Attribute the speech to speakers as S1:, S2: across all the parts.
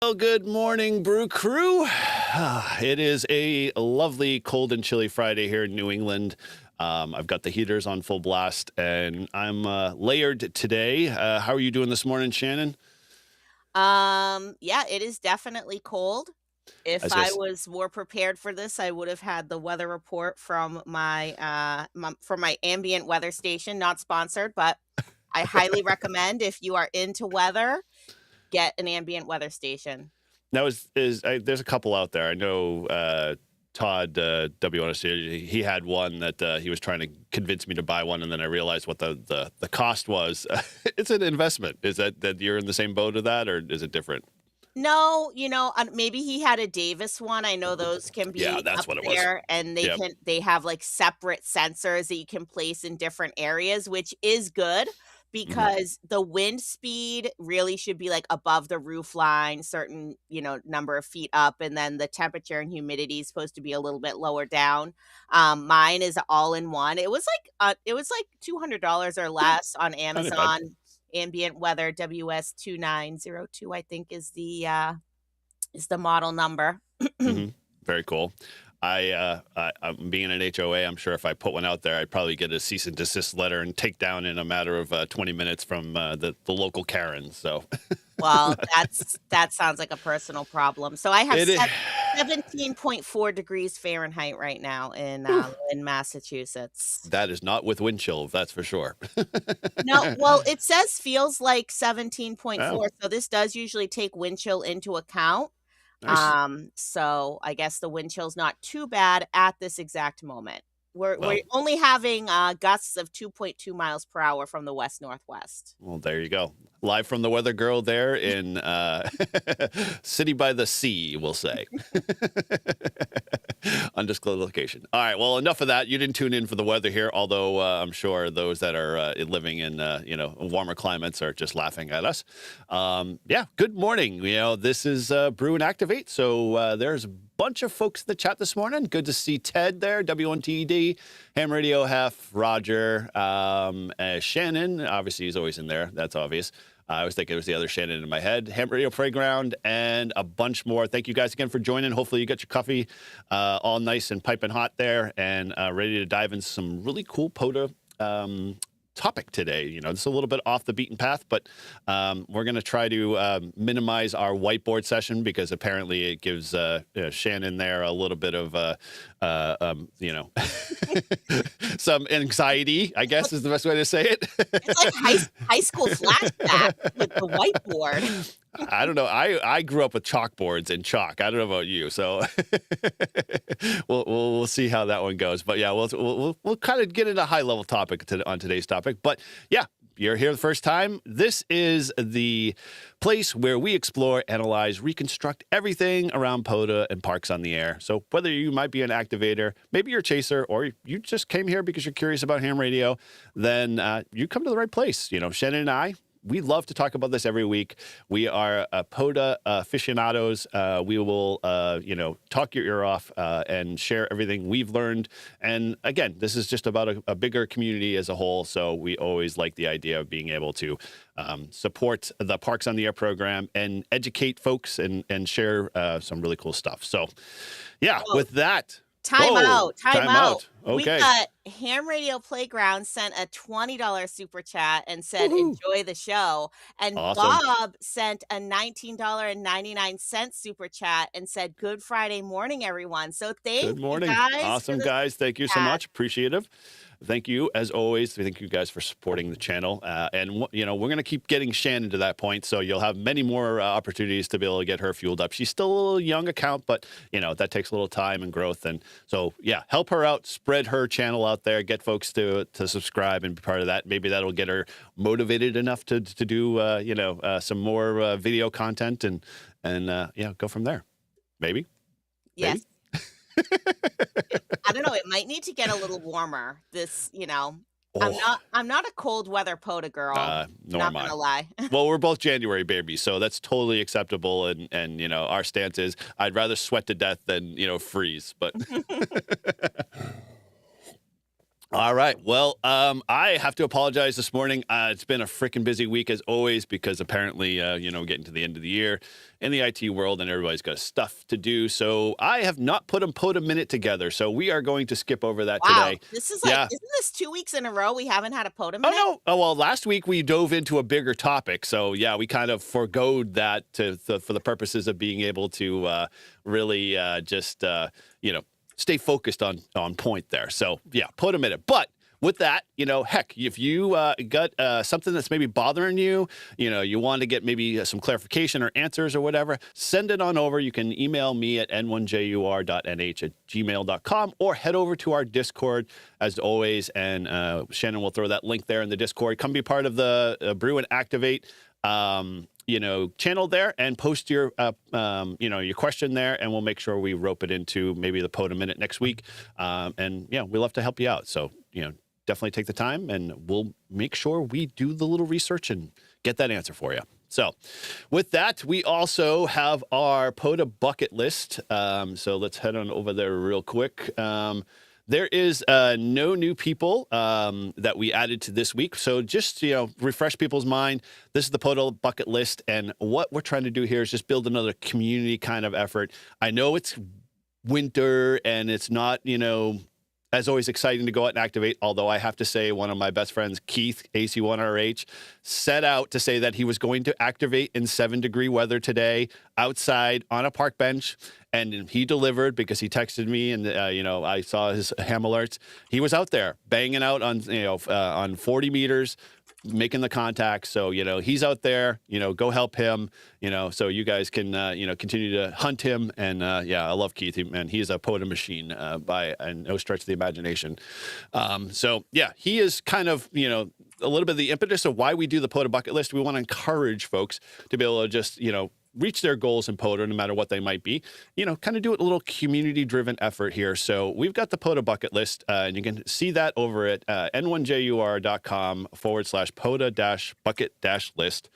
S1: Well, good morning, Brew Crew. It is a lovely, cold and chilly Friday here in New England. I've got the heaters on full blast, and I'm layered today. How are you doing this morning, Shannon?
S2: Yeah, it is definitely cold. If
S1: As
S2: I
S1: yes,
S2: was more prepared for this, I would have had the weather report from my ambient weather station, not sponsored, but I highly recommend if you are into weather, get an ambient weather station.
S1: now there's a couple out there. I know Todd WNSC, he had one that he was trying to convince me to buy one, and then I realized what the cost was. It's an investment. Is that you're in the same boat of that, or is it different?
S2: No, maybe he had a Davis one. I know those can
S1: Yeah,
S2: be
S1: that's
S2: up
S1: what it was.
S2: there and
S1: Yep.
S2: they have like separate sensors that you can place in different areas, which is good
S1: Hmm.
S2: because the wind speed really should be like above the roof line, certain, number of feet up, and then the temperature and humidity is supposed to be a little bit lower down. Mine is all in one. It was like $200 or less on
S1: Not bad.
S2: Amazon. Ambient weather WS2902, I think is the model number.
S1: Hmm. Very cool. I'm being an HOA. I'm sure if I put one out there, I'd probably get a cease and desist letter and take down in a matter of 20 minutes from the local Karen. So
S2: Well, that sounds like a personal problem. So I have
S1: it is.
S2: 17.4 degrees Fahrenheit right now in Massachusetts.
S1: That is not with wind chill, that's for sure.
S2: No, well, it says feels like
S1: Oh,
S2: 17.4, so this does usually take wind chill into account.
S1: nice.
S2: So I guess the wind chill's not too bad at this exact moment. We're
S1: Well,
S2: only having gusts of 2.2 miles per hour from the west northwest.
S1: well, there you go. Live from the weather girl there in City by the Sea, we'll say. Undisclosed location. All right. Well, enough of that. You didn't tune in for the weather here, although I'm sure those that are living in warmer climates are just laughing at us. Yeah. Good morning. This is Brew and Activate. So there's a bunch of folks in the chat this morning. Good to see Ted there. W1TED, Ham Radio Hef, Roger, Shannon. Obviously, he's always in there. That's obvious. I was thinking it was the other Shannon in my head. Ham Radio Playground and a bunch more. Thank you guys again for joining. Hopefully you got your coffee all nice and piping hot there and ready to dive into some really cool POTA topic today. This is a little bit off the beaten path, but we're going to try to minimize our whiteboard session because apparently it gives Shannon there a little bit of, some anxiety, I guess is the best way to say it.
S2: It's like high school flashback with the whiteboard.
S1: I don't know. I grew up with chalkboards and chalk. I don't know about you, so we'll see how that one goes. But yeah, we'll kind of get into a high level topic on today's topic. But yeah, you're here the first time. This is the place where we explore, analyze, reconstruct everything around POTA and Parks on the Air. So whether you might be an activator, maybe you're a chaser, or you just came here because you're curious about ham radio, then you come to the right place. Shannon and I, we love to talk about this every week. We are POTA aficionados. We will, talk your ear off and share everything we've learned. And again, this is just about a bigger community as a whole. So we always like the idea of being able to support the Parks on the Air program and educate folks and share some really cool stuff. So, yeah,
S2: Whoa,
S1: with that,
S2: time
S1: whoa,
S2: out, time
S1: time
S2: out.
S1: out.
S2: We
S1: Okay.
S2: got Ham Radio Playground sent a $20 super chat and said,
S1: Woohoo.
S2: "Enjoy the show." And
S1: Awesome.
S2: Bob sent a $19.99 super chat and said, "Good Friday morning, everyone." So
S1: Good
S2: thank you
S1: morning.
S2: guys for
S1: Awesome,
S2: the
S1: guys. Thank you so
S2: chat.
S1: much. Appreciative. Thank you, as always. Thank you guys for supporting the channel. And we're going to keep getting Shannon to that point. So you'll have many more opportunities to be able to get her fueled up. She's still a young account, but, that takes a little time and growth. And so, yeah, help her out, spread her channel out there, get folks to subscribe and be part of that. Maybe that'll get her motivated enough to do, some more video content and go from there. Maybe. Maybe.
S2: Yes. I don't know, it might need to get a little warmer. I'm
S1: Oh,
S2: not a cold weather POTA girl,
S1: nor
S2: not
S1: am I.
S2: gonna lie.
S1: Well, we're both January babies, so that's totally acceptable. And our stance is I'd rather sweat to death than freeze. But All right. Well, I have to apologize this morning. It's been a freaking busy week as always because apparently, getting to the end of the year in the IT world and everybody's got stuff to do. So I have not put a POTA minute together. So we are going to skip over that
S2: Wow,
S1: today.
S2: this is like
S1: Yeah.
S2: isn't this 2 weeks in a row we haven't had a POTA
S1: Oh
S2: minute?
S1: no. Oh well, last week we dove into a bigger topic. So yeah, we kind of forgoed that for the purposes of being able to really stay focused on point there. So yeah, POTA minute. But with that, heck, if you got something that's maybe bothering you, you want to get maybe some clarification or answers or whatever, send it on over. You can email me at n1jur.nh@gmail.com or head over to our Discord as always. And Shannon will throw that link there in the Discord. Come be part of the Brew and Activate channel there and post your your question there, and we'll make sure we rope it into maybe the POTA minute next week. And yeah, we love to help you out. So, definitely take the time and we'll make sure we do the little research and get that answer for you. So with that, we also have our POTA bucket list. So let's head on over there real quick. There is no new people that we added to this week. So just, refresh people's mind. This is the POTA bucket list. And what we're trying to do here is just build another community kind of effort. I know it's winter and it's not, as always, exciting to go out and activate. Although I have to say, one of my best friends, Keith, AC1RH, set out to say that he was going to activate in 7-degree weather today outside on a park bench. And he delivered because he texted me and, I saw his ham alerts. He was out there banging out on 40 meters, making the contact. So, he's out there, go help him, so you guys can, continue to hunt him. And I love Keith. He's a POTA machine by no stretch of the imagination. So, yeah, he is kind of, a little bit of the impetus of why we do the POTA bucket list. We want to encourage folks to be able to just, reach their goals in POTA, no matter what they might be, kind of do it a little community-driven effort here. So we've got the POTA bucket list, and you can see that over at n1jur.com/POTA-bucket-list.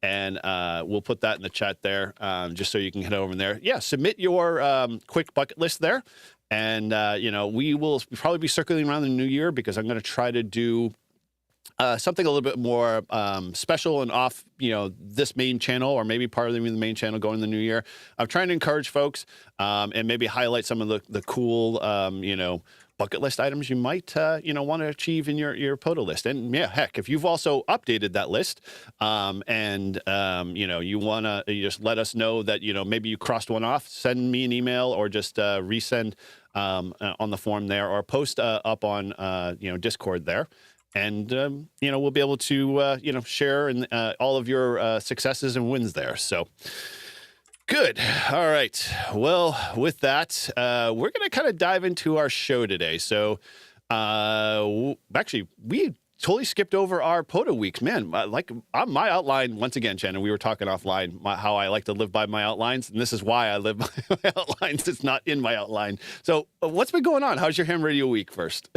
S1: And we'll put that in the chat there, just so you can head over in there. Yeah, submit your quick bucket list there. And, we will probably be circling around the new year because I'm going to try to do something a little bit more special and off, this main channel, or maybe part of the main channel going in the new year. I'm trying to encourage folks and maybe highlight some of the cool, bucket list items you might, want to achieve in your POTA list. And yeah, heck, if you've also updated that list and, you want to just let us know that, maybe you crossed one off, send me an email or just resend on the form there, or post up on, Discord there. And, we'll be able to, share in all of your successes and wins there. So good. All right. Well, with that, we're going to kind of dive into our show today. So actually, we totally skipped over our POTA weeks, man. My outline, once again, Shannon, we were talking offline, how I like to live by my outlines. And this is why I live by my outlines. It's not in my outline. So what's been going on? How's your ham radio week first?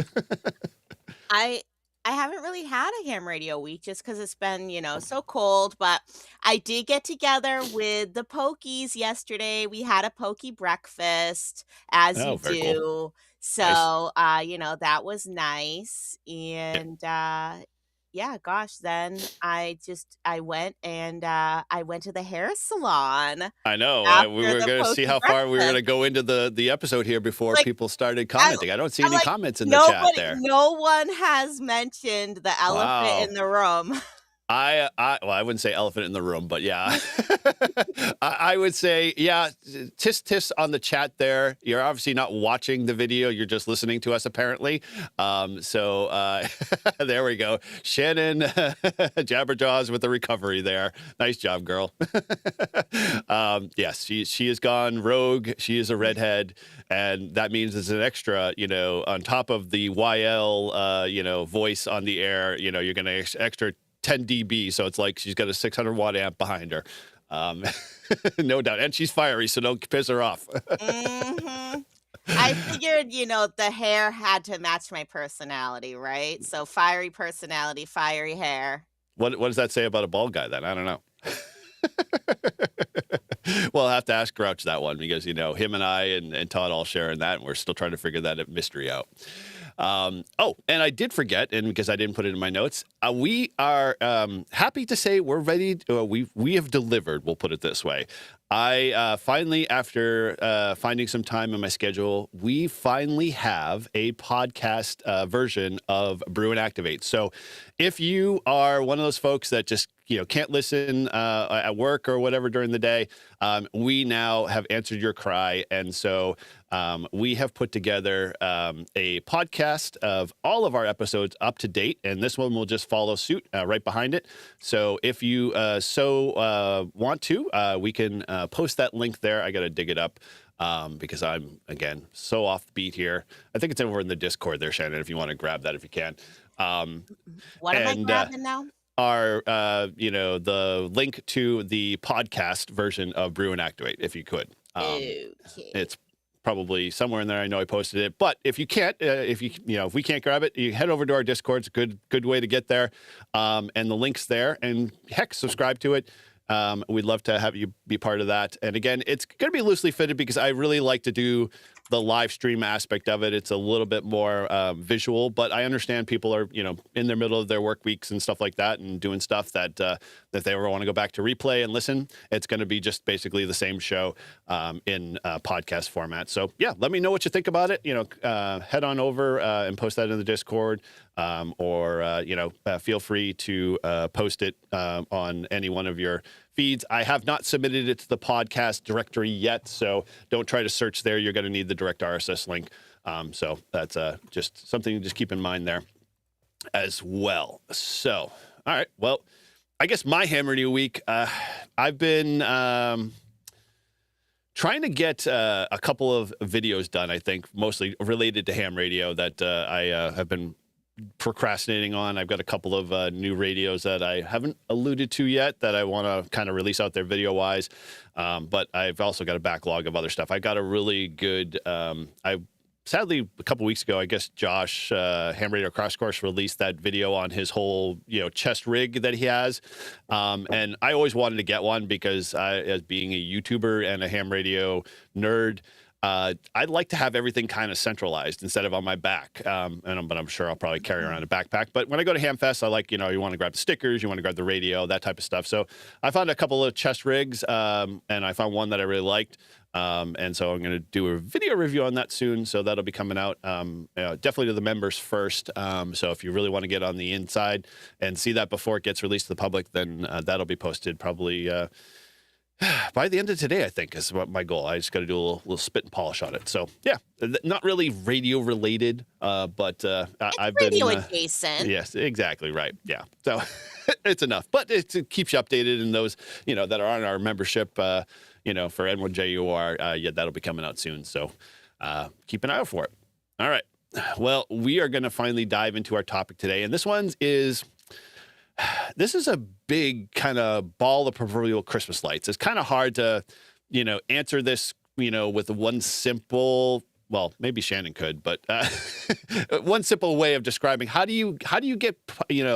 S2: I haven't really had a ham radio week just because it's been, so cold. But I did get together with the Pokies yesterday. We had a Pokey breakfast, as
S1: Oh,
S2: you
S1: very cool.
S2: do.
S1: Nice.
S2: So, that was nice. And yeah, gosh, then I went and I went to the hair salon
S1: I know. We
S2: after
S1: were
S2: the
S1: going to see
S2: Pokey
S1: how far we were going to
S2: breakfast.
S1: go into the episode here before
S2: Like,
S1: people started
S2: I
S1: commenting. I don't see
S2: I'm
S1: any
S2: like,
S1: comments in the chat there.
S2: no one has mentioned the elephant
S1: Wow.
S2: in the room.
S1: Well, I wouldn't say elephant in the room, but yeah, I would say, yeah, tisk on the chat there. You're obviously not watching the video. You're just listening to us, apparently. So there we go. Shannon Jabberjaws with the recovery there. Nice job, girl. Yes, she has gone rogue. She is a redhead. And that means it's an extra, on top of the YL, voice on the air, you're going to extra 10 dB, so it's like she's got a 600 watt amp behind her, no doubt, and she's fiery, so don't piss her off.
S2: Mhm. I figured, the hair had to match my personality, right? So fiery personality, fiery hair.
S1: What does that say about a bald guy then? I don't know. Well, I'll have to ask Grouch that one because him and I and Todd all sharing that, and we're still trying to figure that mystery out. Oh, and I did forget, and because I didn't put it in my notes, we are happy to say we're ready. We have delivered. We'll put it this way. I finally, after finding some time in my schedule, we finally have a podcast version of Brew and Activate. So, if you are one of those folks that just can't listen at work or whatever during the day, we now have answered your cry, and so we have put together a podcast of all of our episodes up to date, and this one will just follow suit right behind it. So if you want to, we can post that link there. I got to dig it up because I'm, again, so off the beat here. I think it's over in the Discord there, Shannon, if you want to grab that if you can.
S2: What am I grabbing now?
S1: Our, the link to the podcast version of Brew and Activate, if you could.
S2: Okay.
S1: It's probably somewhere in there. I know I posted it, but if you can't, if we can't grab it, you head over to our Discord. It's a good way to get there. And the link's there, and heck, subscribe to it. We'd love to have you be part of that. And again, it's going to be loosely fitted because I really like to do the live stream aspect of it. It's a little bit more visual, but I understand people are, in the middle of their work weeks and stuff like that and doing stuff that they ever want to go back to replay and listen. It's going to be just basically the same show in podcast format. So yeah, let me know what you think about it. Head on over and post that in the Discord. Or feel free to post it on any one of your feeds. I have not submitted it to the podcast directory yet, so don't try to search there. You're going to need the direct RSS link. So that's just something to just keep in mind there as well. So, all right. Well, I guess my ham radio week, I've been trying to get a couple of videos done, I think, mostly related to ham radio that I have been procrastinating on. I've got a couple of new radios that I haven't alluded to yet that I want to kind of release out there video wise. But I've also got a backlog of other stuff. I got a really good, sadly, a couple weeks ago, I guess Josh, Ham Radio Crash Course, released that video on his whole, chest rig that he has. And I always wanted to get one because as being a YouTuber and a ham radio nerd, I'd like to have everything kind of centralized instead of on my back. But I'm sure I'll probably carry around a backpack. But when I go to Hamfest, I like, you want to grab the stickers, you want to grab the radio, that type of stuff. So I found a couple of chest rigs, and I found one that I really liked. And so I'm going to do a video review on that soon. So that'll be coming out, definitely to the members first. So if you really want to get on the inside and see that before it gets released to the public, then that'll be posted probably by the end of today, I think, is what my goal. I just got to do a little spit and polish on it. So yeah, not really radio related, but I've been
S2: radio adjacent.
S1: Yes, exactly right. Yeah, so it's enough, but it keeps you updated. And those that are on our membership, for N1JUR, yeah, that'll be coming out soon. So keep an eye out for it. All right. Well, we are going to finally dive into our topic today, and this is a big kind of ball of proverbial Christmas lights. It's kind of hard to, answer this, with one simple, well, maybe Shannon could, but one simple way of describing how do you get,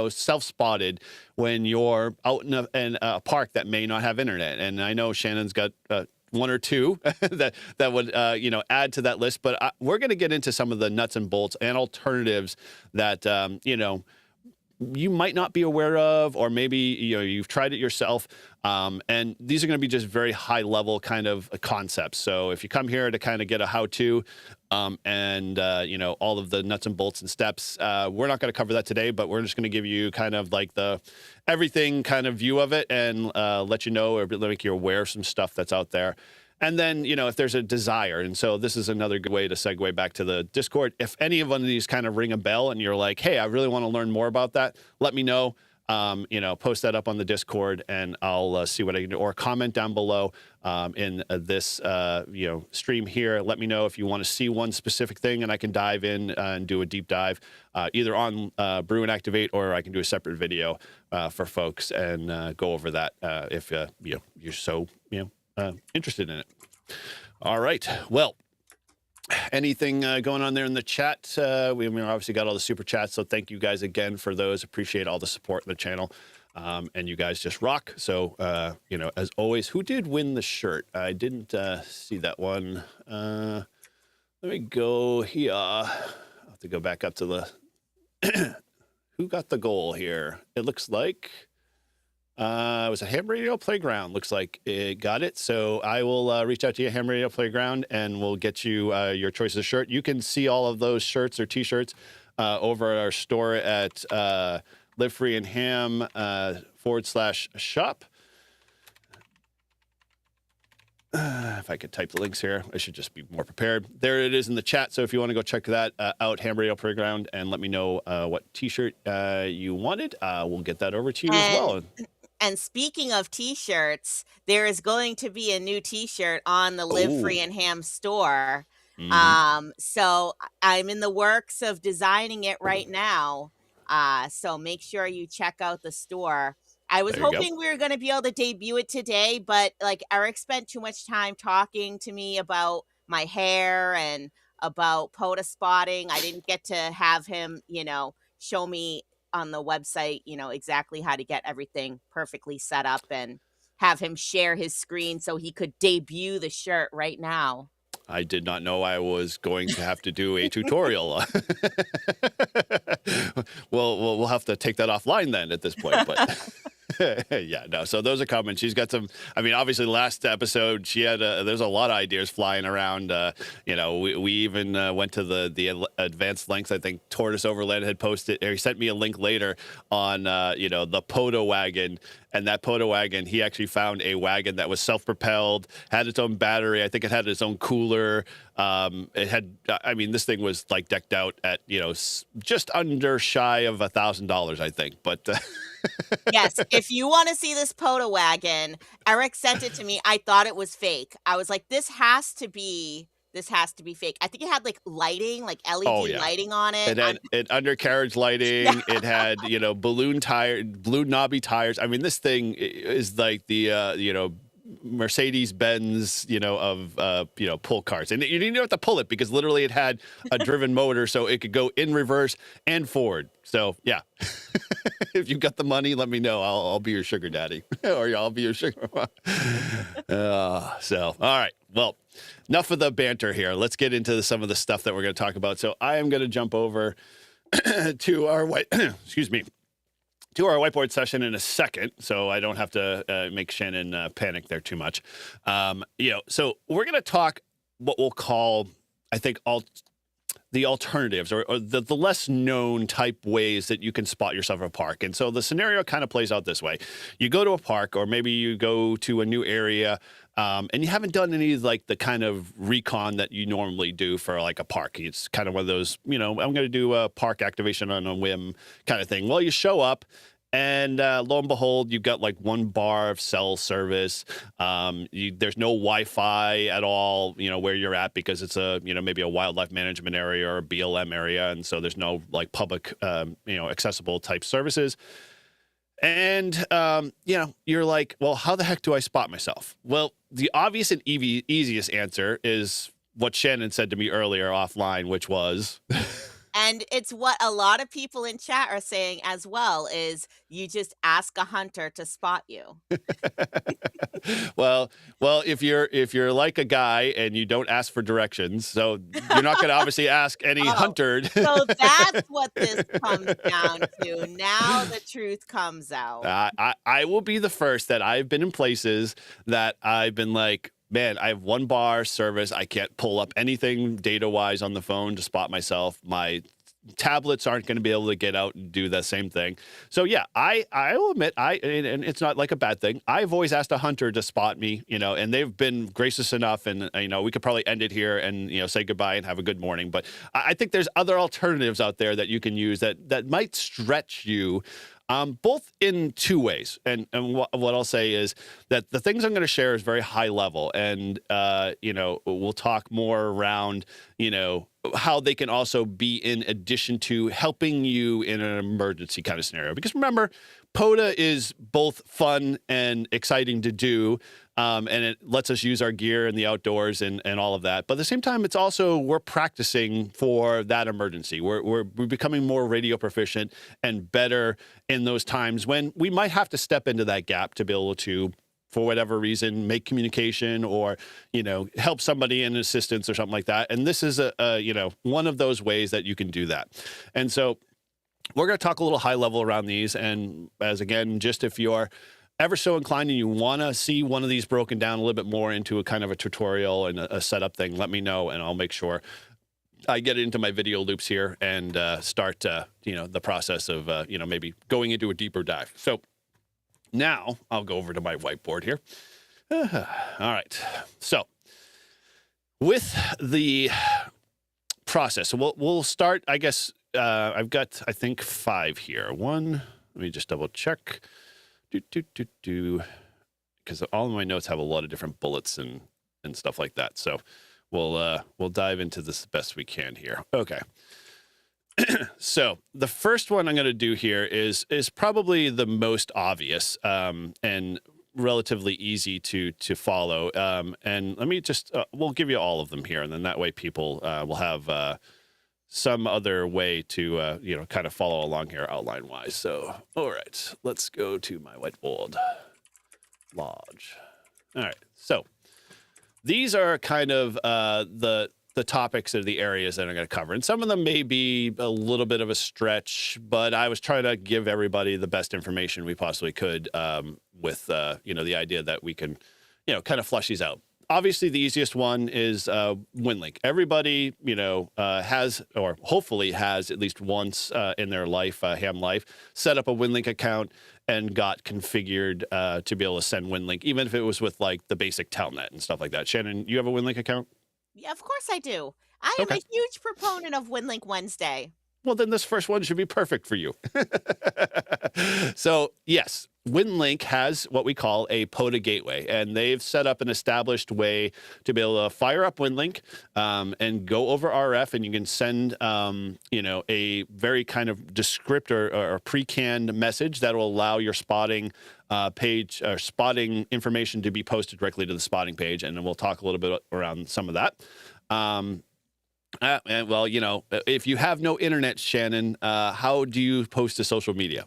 S1: self-spotted when you're out in a park that may not have internet. And I know Shannon's got one or two that would, add to that list, but we're going to get into some of the nuts and bolts and alternatives that, you might not be aware of, or maybe, you've tried it yourself. And these are going to be just very high level kind of concepts. So if you come here to kind of get a how-to, and all of the nuts and bolts and steps, we're not going to cover that today, but we're just going to give you kind of like the everything kind of view of it and let you know, or make you aware of some stuff that's out there. And then, if there's a desire, and so this is another good way to segue back to the Discord. If any of one of these kind of ring a bell and you're like, hey, I really want to learn more about that, let me know. Post that up on the Discord, and I'll see what I can do, or comment down below in this, stream here. Let me know if you want to see one specific thing, and I can dive in and do a deep dive, either on Brew and Activate, or I can do a separate video for folks and go over that if you're so interested in it. All right. Well, anything going on there in the chat? We obviously got all the super chats, so thank you guys again for those. Appreciate all the support in the channel, and you guys just rock. So, as always, who did win the shirt? I didn't see that one. Let me go here. I'll to go back up to the who got the goal here. It looks like it was a Ham Radio Playground. Looks like it got it. So I will reach out to you, Ham Radio Playground, and we'll get you your choice of shirt. You can see all of those shirts or T-shirts over at our store at Live Free and Ham /shop. If I could type the links here, I should just be more prepared. There it is in the chat. So if you want to go check that out, Ham Radio Playground, and let me know what T-shirt you wanted, we'll get that over to you as well.
S2: And speaking of T-shirts, there is going to be a new T-shirt on the Live Free and Ham store. So I'm in the works of designing it right now. So make sure you check out the store. I was hoping we were going to be able to debut it today, but like Eric spent too much time talking to me about my hair and about POTA spotting. I didn't get to have him, show me on the website, exactly how to get everything perfectly set up and have him share his screen so he could debut the shirt right now.
S1: I did not know I was going to have to do a tutorial. Well, we'll have to take that offline then at this point, but yeah, no. So those are coming. She's got some. I mean, obviously, last episode she had. There's a lot of ideas flying around. We even went to the advanced lengths. I think Tortoise Overland had posted, or he sent me a link later on the POTA wagon. And that POTA wagon, he actually found a wagon that was self-propelled, had its own battery. I think it had its own cooler. It had, this thing was like decked out at, just under shy of $1,000, I think. But
S2: yes, if you want to see this POTA wagon, Eric sent it to me. I thought it was fake. I was like, this has to be fake. I think it had like lighting, like LED lighting on it.
S1: It had undercarriage lighting. It had, balloon knobby tires. I mean, this thing is like the, Mercedes-Benz, of, pull carts. And you didn't have to pull it because literally it had a driven motor so it could go in reverse and forward. So, yeah. If you got the money, let me know. I'll be your sugar daddy or I'll be your sugar. All right. Well, enough of the banter here. Let's get into some of the stuff that we're going to talk about. So I am going to jump over to our whiteboard session in a second, so I don't have to make Shannon panic there too much. So we're going to talk what we'll call, I think, the alternatives or the less known type ways that you can spot yourself at a park. And so the scenario kind of plays out this way. You go to a park, or maybe you go to a new area, and you haven't done any like the kind of recon that you normally do for like a park. It's kind of one of those, I'm going to do a park activation on a whim kind of thing. Well, you show up, and lo and behold, you've got like one bar of cell service. There's no Wi-Fi at all, where you're at, because it's a, maybe a wildlife management area or a BLM area. And so there's no like public, accessible type services. And, you're like, well, how the heck do I spot myself? Well, the obvious and easiest answer is what Shannon said to me earlier offline, which was...
S2: And it's what a lot of people in chat are saying as well, is you just ask a hunter to spot you.
S1: Well, if you're like a guy and you don't ask for directions, so you're not going to obviously ask any hunter.
S2: So that's what this comes down to. Now the truth comes out.
S1: I will be the first that I've been in places that I've been like, man, I have one bar service. I can't pull up anything data-wise on the phone to spot myself. My tablets aren't going to be able to get out and do the same thing. So yeah, I will admit, and it's not like a bad thing. I've always asked a hunter to spot me, and they've been gracious enough, and we could probably end it here and say goodbye and have a good morning. But I think there's other alternatives out there that you can use that might stretch you. Both in two ways. And what I'll say is that the things I'm going to share is very high level. And, we'll talk more around, how they can also be in addition to helping you in an emergency kind of scenario. Because remember, POTA is both fun and exciting to do. And it lets us use our gear in the outdoors and all of that. But at the same time, it's also, we're practicing for that emergency. We're becoming more radio proficient and better in those times when we might have to step into that gap to be able to for whatever reason, make communication or, you know, help somebody in assistance or something like that. And this is you know, one of those ways that you can do that. And so we're going to talk a little high level around these. And as again, just if you're ever so inclined and you want to see one of these broken down a little bit more into a kind of a tutorial and a setup thing, let me know and I'll make sure I get into my video loops here and start, you know, the process of, you know, maybe going into a deeper dive. So now I'll go over to my whiteboard here. All right. So with the process, so we'll start, I guess, I've got, I think, 5 here. One, let me just double check. Because all of my notes have a lot of different bullets and stuff like that. So we'll dive into this the best we can here. Okay. So the first one I'm going to do here is probably the most obvious and relatively easy to follow. And let me just we'll give you all of them here, and then that way people will have some other way to you know, kind of follow along here outline wise. So all right, let's go to my whiteboard. Lodge. All right, so these are kind of the topics or the areas that I'm going to cover. And some of them may be a little bit of a stretch, but I was trying to give everybody the best information we possibly could with, you know, the idea that we can, you know, kind of flush these out. Obviously, the easiest one is Winlink. Everybody, you know, has or hopefully has at least once in their life, ham life, set up a Winlink account and got configured to be able to send Winlink, even if it was with like the basic telnet and stuff like that. Shannon, you have a Winlink account?
S2: Yeah, of course I do. I am
S1: Okay.
S2: a huge proponent of Winlink Wednesday.
S1: Well, then this first one should be perfect for you. So, yes, Winlink has what we call a POTA gateway, and they've set up an established way to be able to fire up Winlink and go over RF, and you can send, you know, a very kind of descriptor or pre-canned message that will allow your spotting page or spotting information to be posted directly to the spotting page, and then we'll talk a little bit around some of that. And well, you know, if you have no internet, Shannon, how do you post to social media?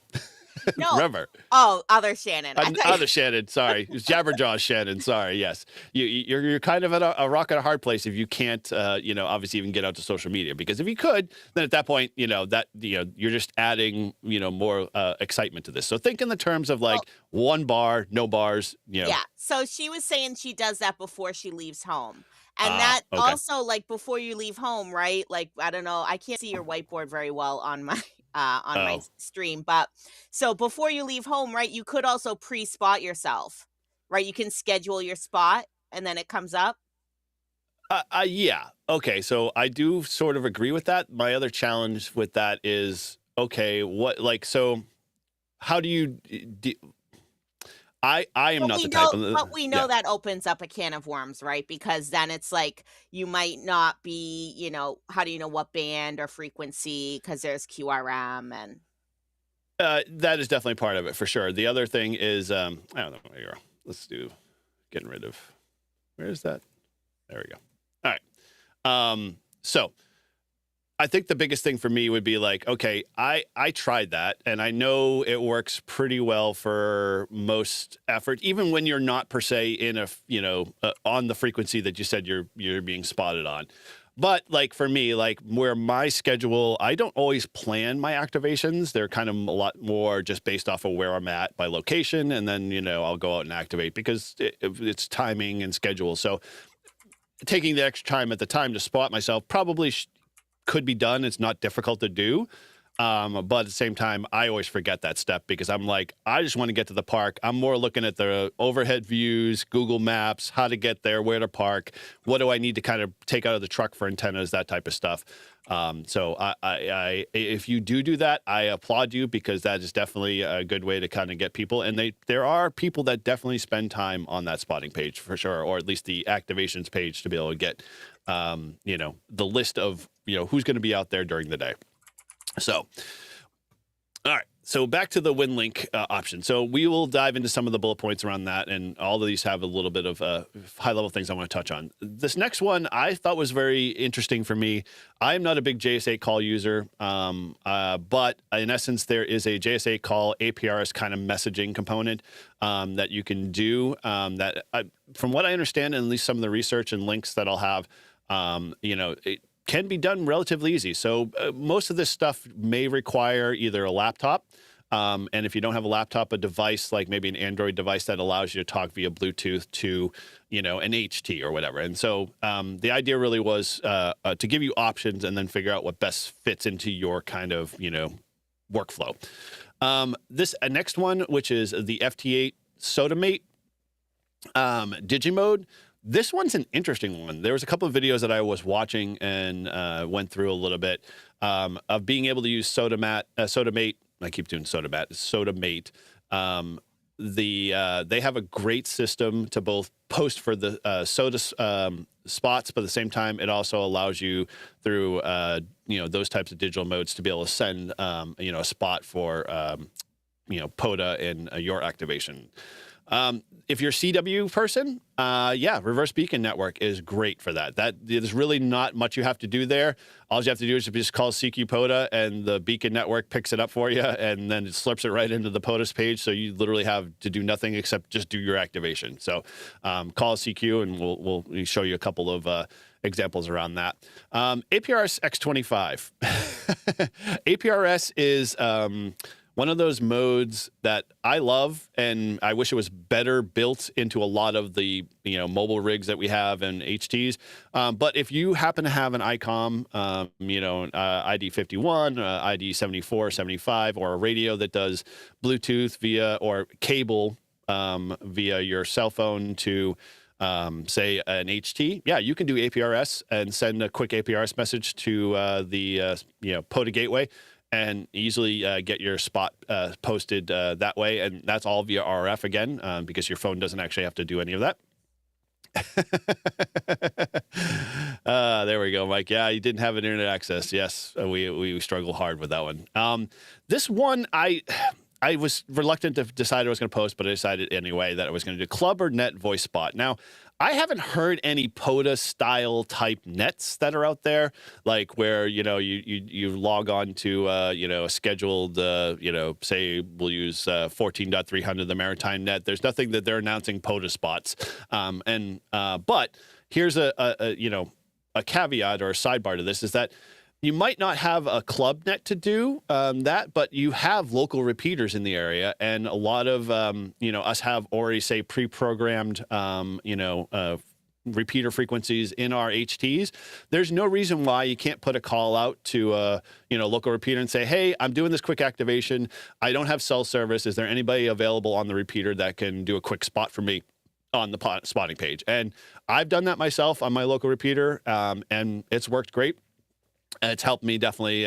S2: No.
S1: Remember?
S2: Oh, other Shannon.
S1: Other Shannon, sorry. It's Jabberjaw Shannon, sorry, yes. You're kind of at a rock and a hard place if you can't, you know, obviously even get out to social media. Because if you could, then at that point, you know, that, you know, you're just adding, you know, more excitement to this. So think in the terms of like one bar, no bars, you know.
S2: Yeah, so she was saying she does that before she leaves home. And that
S1: Okay.
S2: also, like, before you leave home, right? Like, I don't know, I can't see your whiteboard very well on my my stream, but so before you leave home, right, you could also pre-spot yourself, right? You can schedule your spot and then it comes up.
S1: Yeah. Okay. So I do sort of agree with that. My other challenge with that is, okay, what, like, so how do you, I am not the type of...
S2: But we know that opens up a can of worms, right? Because then it's like you might not be, you know, how do you know what band or frequency? Because there's QRM and...
S1: that is definitely part of it, for sure. The other thing is, I don't know, here, let's do getting rid of... Where is that? There we go. All right. So I think the biggest thing for me would be like, okay, I tried that and I know it works pretty well for most effort, even when you're not per se in a, you know, on the frequency that you said you're being spotted on. But like for me, like where my schedule, I don't always plan my activations. They're kind of a lot more just based off of where I'm at by location. And then, you know, I'll go out and activate because it's timing and schedule. So taking the extra time at the time to spot myself probably could be done. It's not difficult to do. But at the same time, I always forget that step because I'm like, I just want to get to the park. I'm more looking at the overhead views, Google Maps, how to get there, where to park, what do I need to kind of take out of the truck for antennas, that type of stuff. So I if you do that, I applaud you because that is definitely a good way to kind of get people. And there are people that definitely spend time on that spotting page for sure, or at least the activations page to be able to get, you know, the list of, you know, who's going to be out there during the day. So, all right. So back to the Winlink option. So we will dive into some of the bullet points around that, and all of these have a little bit of high-level things I want to touch on. This next one I thought was very interesting for me. I am not a big JS8 call user, but in essence, there is a JS8 call APRS kind of messaging component that you can do. From what I understand, and at least some of the research and links that I'll have, it can be done relatively easy. So most of this stuff may require either a laptop, and if you don't have a laptop, a device like maybe an Android device that allows you to talk via Bluetooth to, an HT or whatever. And so the idea really was to give you options and then figure out what best fits into your kind of, workflow. This next one, which is the FT8 SOTAMAT digimode. This one's an interesting one. There was a couple of videos that I was watching and went through a little bit of being able to use SOTAMAT. I keep doing SOTAMAT. They have a great system to both post for the SOTA spots, but at the same time, it also allows you through those types of digital modes to be able to send a spot for POTA in your activation. If you're a CW person, reverse beacon network is great for that. There's really not much you have to do there. All you have to do is just call CQ POTA, and the beacon network picks it up for you, and then it slurps it right into the POTA's page. So you literally have to do nothing except just do your activation. So call CQ, and we'll show you a couple of examples around that. APRS X25. APRS is one of those modes that I love, and I wish it was better built into a lot of the mobile rigs that we have and HTs. But if you happen to have an ICOM, ID51, ID74, 75, or a radio that does Bluetooth via or cable via your cell phone to say an HT, you can do APRS and send a quick APRS message to the POTA gateway, and easily get your spot posted that way. And that's all via RF again, because your phone doesn't actually have to do any of that. There we go, Mike. Yeah, you didn't have an internet access. Yes, we struggle hard with that one. This one, I was reluctant to decide I was going to post, but I decided anyway that I was going to do club or net voice spot. Now, I haven't heard any POTA style type nets that are out there, like where, you log on to, a scheduled, say we'll use 14.300, the maritime net. There's nothing that they're announcing POTA spots. But here's a caveat or a sidebar to this is that you might not have a club net to do that, but you have local repeaters in the area, and a lot of us have already say pre-programmed repeater frequencies in our HTs. There's no reason why you can't put a call out to a local repeater and say, hey, I'm doing this quick activation. I don't have cell service. Is there anybody available on the repeater that can do a quick spot for me on the spotting page? And I've done that myself on my local repeater, and it's worked great. It's helped me definitely,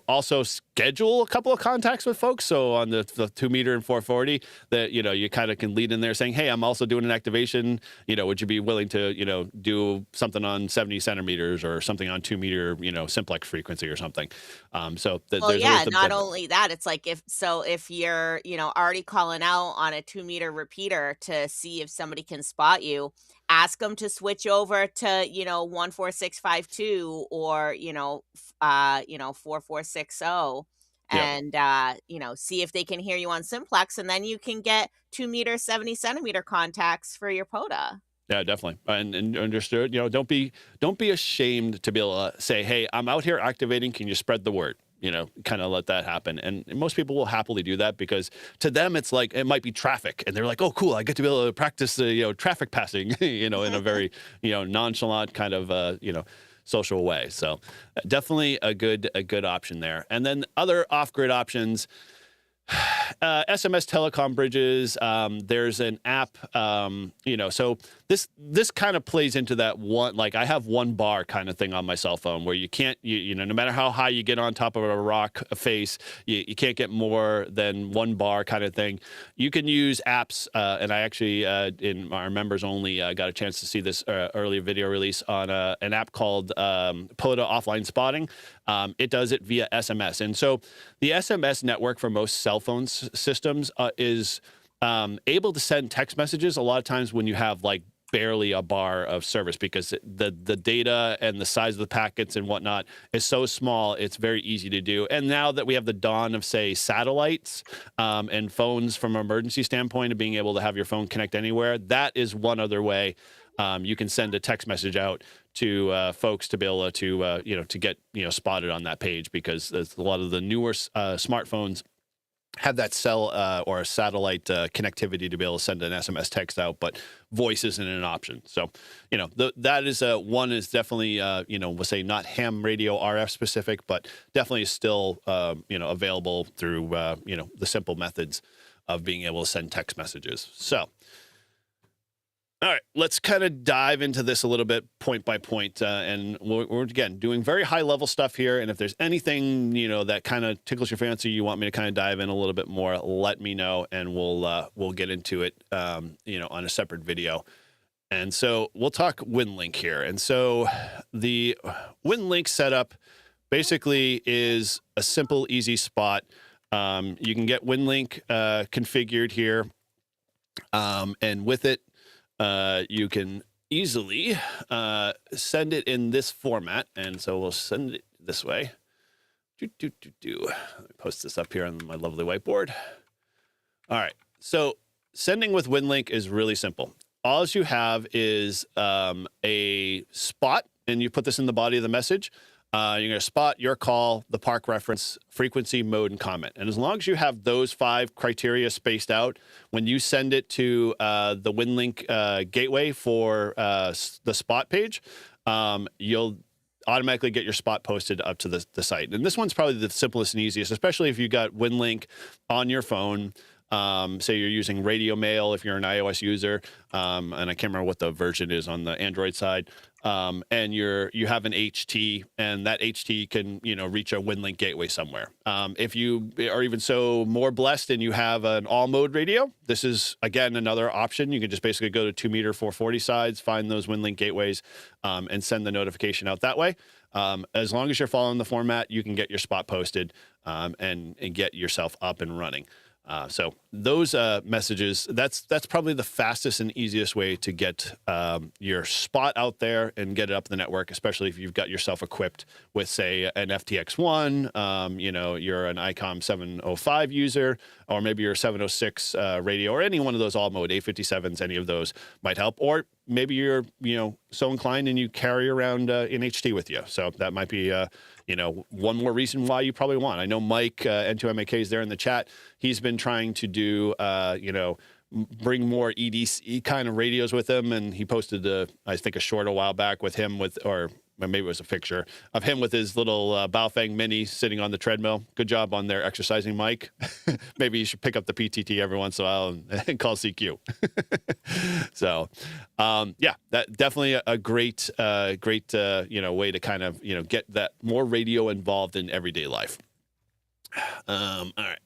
S1: also schedule a couple of contacts with folks. So on the 2 meter and 440 that, you kind of can lead in there saying, hey, I'm also doing an activation. Would you be willing to, do something on 70 centimeters or something on 2 meter, simplex frequency or something.
S2: Not only that, it's like if you're, already calling out on a 2 meter repeater to see if somebody can spot you, ask them to switch over to, 14652 or, 4460 and, see if they can hear you on simplex. And then you can get 2 meter, 70 centimeter contacts for your POTA.
S1: Yeah, definitely. And understood. Don't be ashamed to be able to say, hey, I'm out here activating. Can you spread the word? Kind of let that happen. And most people will happily do that because to them, it's like, it might be traffic. And they're like, oh, cool. I get to be able to practice the, traffic passing, in a very, nonchalant kind of, social way. So definitely a good option there. And then other off-grid options. SMS telecom bridges. There's an app, so this kind of plays into that one, like I have one bar kind of thing on my cell phone where you can't, no matter how high you get on top of a rock face, you can't get more than one bar kind of thing. You can use apps, and I actually, in our members only, got a chance to see this early video release on an app called POTA Offline Spotting. It does it via SMS. And so the SMS network for most cell phone systems is able to send text messages a lot of times when you have like barely a bar of service, because the data and the size of the packets and whatnot is so small, it's very easy to do. And now that we have the dawn of, say, satellites and phones from an emergency standpoint of being able to have your phone connect anywhere, that is one other way you can send a text message out to folks to be able to, to get, spotted on that page, because a lot of the newer smartphones have that cell or a satellite connectivity to be able to send an SMS text out, but voice isn't an option. So, that is one is definitely, we'll say not ham radio RF specific, but definitely still, available through, the simple methods of being able to send text messages. So, all right, let's kind of dive into this a little bit point by point. And we're, again, doing very high-level stuff here. And if there's anything, that kind of tickles your fancy, you want me to kind of dive in a little bit more, let me know, and we'll get into it, on a separate video. And so we'll talk Winlink here. And so the Winlink setup basically is a simple, easy spot. You can get Winlink configured here. And with it, you can easily send it in this format, and so we'll send it this way. Let me post this up here on my lovely whiteboard. All right, so sending with Winlink is really simple. All you have is a spot, and you put this in the body of the message. You're going to spot, your call, the park reference, frequency, mode, and comment. And as long as you have those 5 criteria spaced out, when you send it to the Winlink gateway for the spot page, you'll automatically get your spot posted up to the site. And this one's probably the simplest and easiest, especially if you got Winlink on your phone. Say you're using Radio Mail if you're an iOS user, and I can't remember what the version is on the Android side. And you have an HT, and that HT can reach a Winlink gateway somewhere. If you are even so more blessed and you have an all mode radio, this is again another option. You can just basically go to 2 meter 440 sides, find those Winlink gateways, and send the notification out that way. As long as you're following the format, you can get your spot posted and get yourself up and running. So those messages, that's probably the fastest and easiest way to get your spot out there and get it up the network, especially if you've got yourself equipped with, say, an FTX1, you're an ICOM 705 user, or maybe you're a 706 radio, or any one of those all mode, 857s, any of those might help. Or maybe you're, so inclined and you carry around an HT with you. So that might be, one more reason why you probably want. I know Mike, N2MAK, is there in the chat. He's been trying to do, bring more EDC kind of radios with him. And he posted, I think, a short a while back with him or maybe it was a picture of him with his little Baofeng Mini sitting on the treadmill. Good job on there exercising, Mike. Maybe you should pick up the PTT every once in a while and call CQ. So, that definitely a great, way to kind of, get that more radio involved in everyday life. All right.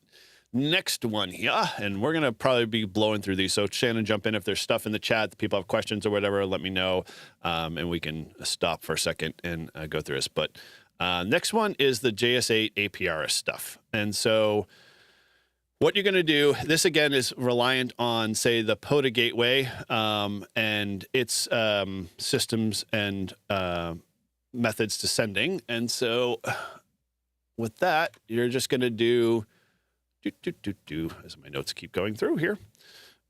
S1: Next one here, and we're going to probably be blowing through these. So Shannon, jump in if there's stuff in the chat, that people have questions or whatever, let me know, and we can stop for a second and go through this. But next one is the JS8 APRS stuff. And so what you're going to do, this again is reliant on, say, the POTA gateway and its systems and methods to sending. And so with that, you're just going to do as my notes keep going through here.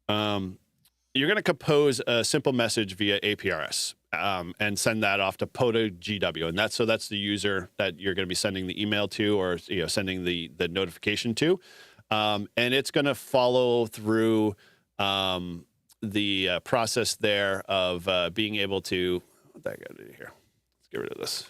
S1: You're going to compose a simple message via APRS and send that off to POTAGW. And that's the user that you're going to be sending the email to, or sending the notification to. And it's going to follow through the process there of being able to, what I got to do here? Let's get rid of this.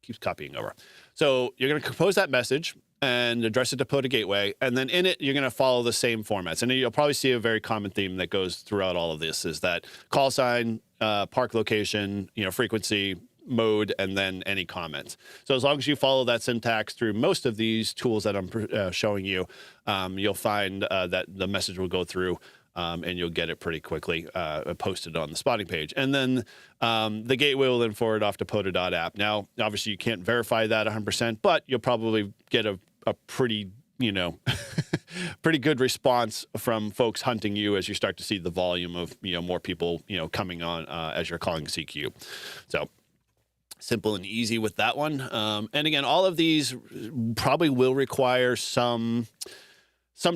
S1: Keeps copying over. So you're going to compose that message. and address it to POTA Gateway. And then in it, you're going to follow the same formats. And you'll probably see a very common theme that goes throughout all of this is that call sign, park location, frequency, mode, and then any comments. So as long as you follow that syntax through most of these tools that I'm showing you, you'll find that the message will go through and you'll get it pretty quickly posted on the spotting page. And then the gateway will then forward off to POTA.app. Now, obviously, you can't verify that 100%, but you'll probably get a pretty, pretty good response from folks hunting you as you start to see the volume of, more people, coming on as you're calling CQ. So simple and easy with that one. And again, all of these probably will require some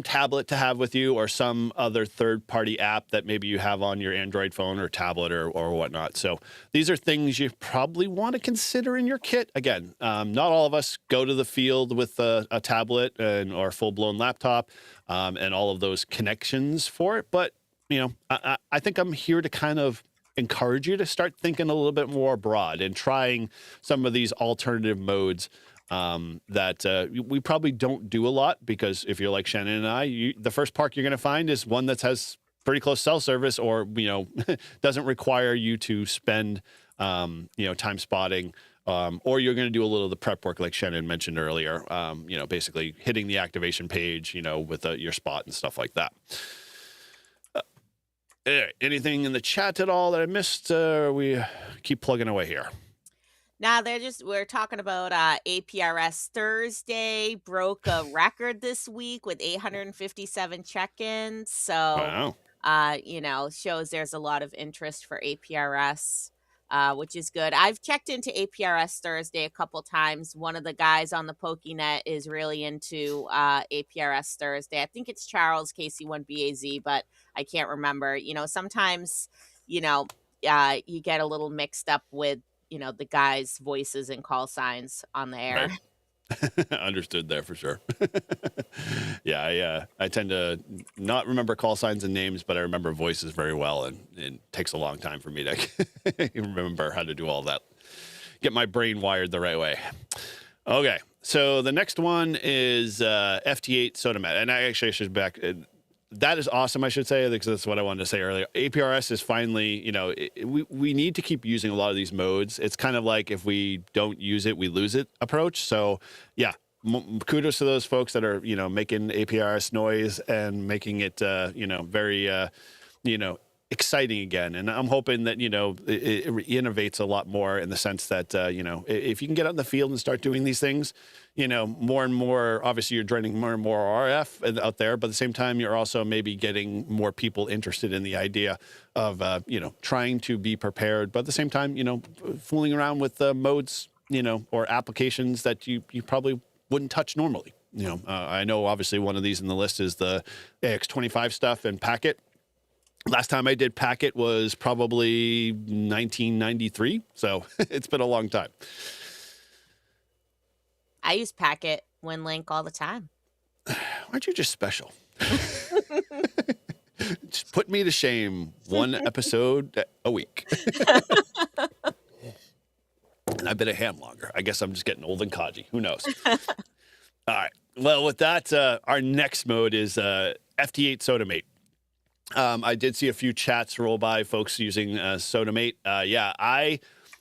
S1: tablet to have with you or some other third-party app that maybe you have on your Android phone or tablet or whatnot. So these are things you probably want to consider in your kit. Again, not all of us go to the field with a tablet or a full-blown laptop and all of those connections for it. But, I think I'm here to kind of encourage you to start thinking a little bit more broad and trying some of these alternative modes that we probably don't do a lot, because if you're like Shannon and I, the first park you're going to find is one that has pretty close cell service or, doesn't require you to spend, time spotting, or you're going to do a little of the prep work like Shannon mentioned earlier, basically hitting the activation page, with your spot and stuff like that. Anything in the chat at all that I missed? We keep plugging away here.
S2: Now we're talking about APRS Thursday broke a record this week with 857 check-ins. So,
S1: Wow.
S2: shows there's a lot of interest for APRS, which is good. I've checked into APRS Thursday a couple times. One of the guys on the PokeNet is really into APRS Thursday. I think it's Charles KC1BAZ, but I can't remember. Sometimes, you get a little mixed up with the guys' voices and call signs on the air.
S1: Right. Understood there for sure. Yeah, I tend to not remember call signs and names, but I remember voices very well, and it takes a long time for me to remember how to do all that. Get my brain wired the right way. Okay, so the next one is FT8 SOTAmat, and I should back. That is awesome, I should say, because that's what I wanted to say earlier. APRS is finally, we need to keep using a lot of these modes. It's kind of like if we don't use it, we lose it approach. So, yeah, kudos to those folks that are, making APRS noise and making it, very, exciting again. And I'm hoping that, it innovates a lot more in the sense that, if you can get out in the field and start doing these things, more and more, obviously you're draining more and more RF out there, but at the same time, you're also maybe getting more people interested in the idea of, trying to be prepared, but at the same time, fooling around with modes, or applications that you probably wouldn't touch normally. I know obviously one of these in the list is the AX25 stuff and Packet. Last time I did Packet was probably 1993, so it's been a long time.
S2: I use Packet, Winlink all the time.
S1: Aren't you just special? Just put me to shame one episode a week. And I've been a ham longer. I guess I'm just getting old and codgy. Who knows? All right. Well, with that, our next mode is FT8 SOTAMate. I did see a few chats roll by, folks using SOTAMate.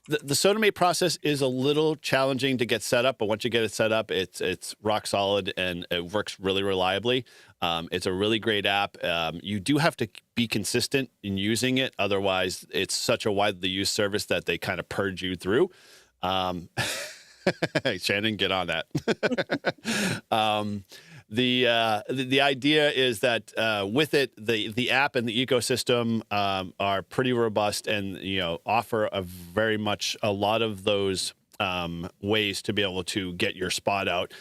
S1: The SOTAMate process is a little challenging to get set up, but once you get it set up, it's rock solid and it works really reliably. It's a really great app. You do have to be consistent in using it. Otherwise, it's such a widely used service that they kind of purge you through. Shannon, get on that. The idea is that with it, the app and the ecosystem are pretty robust and offer very much a lot of those ways to be able to get your spot out.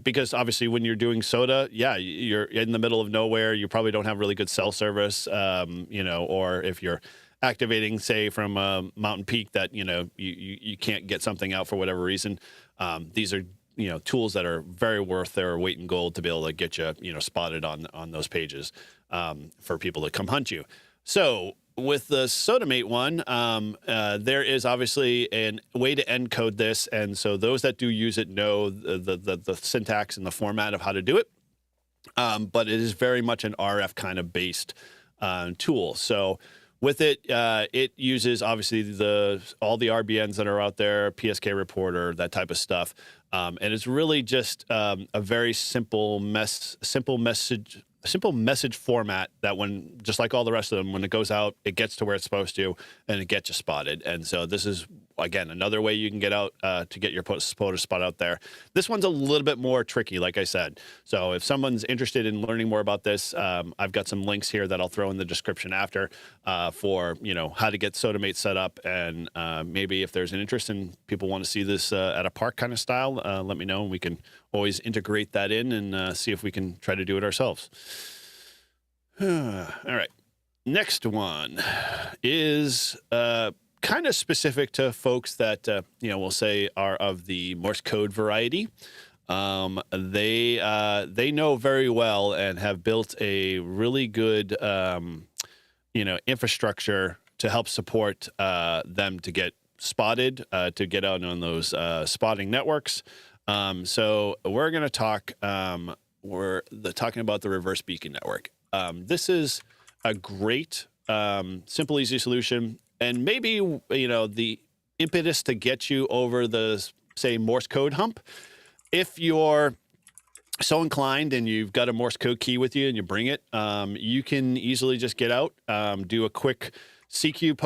S1: Because obviously when you're doing SOTA, you're in the middle of nowhere. You probably don't have really good cell service, or if you're activating, say, from a mountain peak that, you can't get something out for whatever reason. These are tools that are very worth their weight in gold to be able to get you, spotted on those pages for people to come hunt you. So with the SOTAMate one, there is obviously a way to encode this, and so those that do use it know the syntax and the format of how to do it. But it is very much an RF kind of based tool. So with it, it uses obviously all the RBNs that are out there, PSK reporter, that type of stuff, and it's really just a very simple message format that when, just like all the rest of them, when it goes out, it gets to where it's supposed to, and it gets you spotted. And so this is, again, another way you can get out to get your POTA spot out there. This one's a little bit more tricky, like I said. So if someone's interested in learning more about this, I've got some links here that I'll throw in the description after for, how to get SOTAMate set up. And maybe if there's an interest and people want to see this at a park kind of style, let me know, and we can always integrate that in and see if we can try to do it ourselves. All right. Next one is kind of specific to folks that, we'll say are of the Morse code variety. They know very well and have built a really good, infrastructure to help support them to get spotted, to get out on those spotting networks. So we're going to talk, talking about the reverse beacon network. This is a great, simple, easy solution. And maybe, the impetus to get you over the, say, Morse code hump. If you're so inclined and you've got a Morse code key with you and you bring it, you can easily just get out, do a quick CQ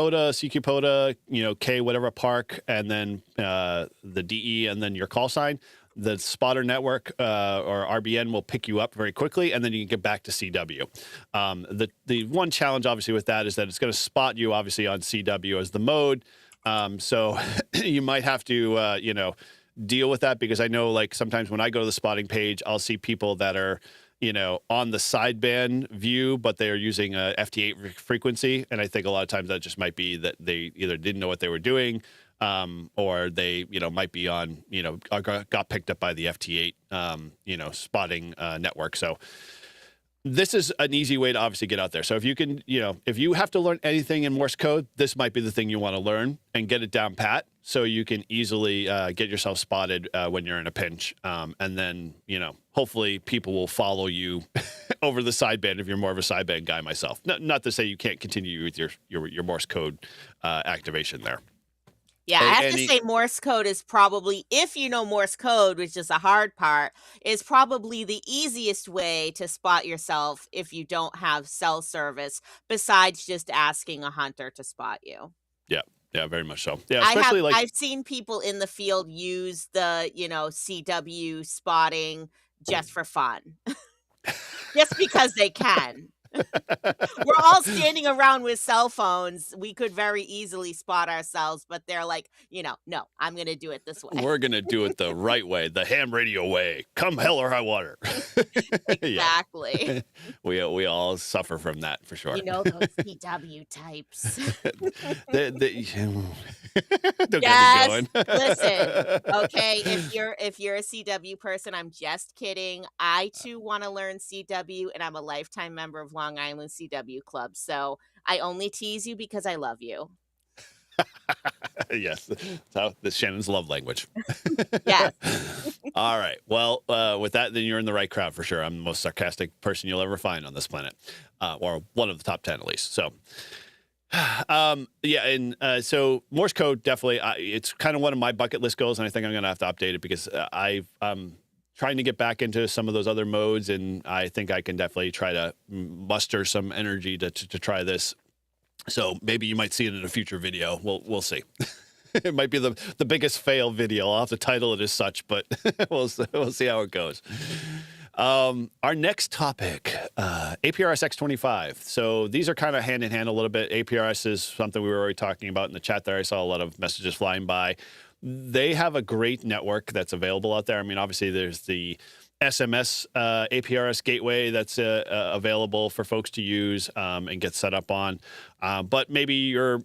S1: POTA, K, whatever park, and then the DE, and then your call sign. The spotter network or RBN will pick you up very quickly, and then you can get back to CW. The one challenge, obviously, with that is that it's going to spot you, obviously, on CW as the mode. So you might have to, deal with that, because I know, like, sometimes when I go to the spotting page, I'll see people that are, on the sideband view, but they are using a FT8 frequency. And I think a lot of times that just might be that they either didn't know what they were doing, or they, might be on, got picked up by the FT8, spotting network. So this is an easy way to obviously get out there. So if you can, if you have to learn anything in Morse code, this might be the thing you want to learn and get it down pat, so you can easily get yourself spotted when you're in a pinch. And then, hopefully people will follow you over the sideband if you're more of a sideband guy myself. Not to say you can't continue with your Morse code activation there.
S2: Yeah, I have to say Morse code is probably, if you know Morse code, which is the hard part, is probably the easiest way to spot yourself if you don't have cell service, besides just asking a hunter to spot you.
S1: Yeah, very much so. Yeah, especially
S2: I've seen people in the field use the, CW spotting just for fun. Just because they can. We're all standing around with cell phones. We could very easily spot ourselves, but they're like, no, I'm going to do it this way.
S1: We're going to do it the right way, the ham radio way. Come hell or high water.
S2: Exactly.
S1: We all suffer from that for sure.
S2: Those CW types.
S1: Don't
S2: Yes,
S1: get me going.
S2: listen, okay, if you're a CW person, I'm just kidding. I too want to learn CW, and I'm a lifetime member of Long Island CW Club. So I only tease you because I love you.
S1: Yes, that's Shannon's love language.
S2: Yes.
S1: All right. Well, with that, then you're in the right crowd for sure. I'm the most sarcastic person you'll ever find on this planet, or one of the top 10 at least. So, so Morse code, definitely, it's kind of one of my bucket list goals, and I think I'm going to have to update it, because I'm trying to get back into some of those other modes, and I think I can definitely try to muster some energy to try this. So maybe you might see it in a future video. We'll see. It might be the biggest fail video. I'll have to title it as such, but we'll see how it goes. Our next topic, APRS X25. So these are kind of hand in hand a little bit. APRS is something we were already talking about in the chat there. I saw a lot of messages flying by. They have a great network that's available out there. I mean, obviously there's the SMS APRS gateway that's available for folks to use and get set up on. But maybe you're,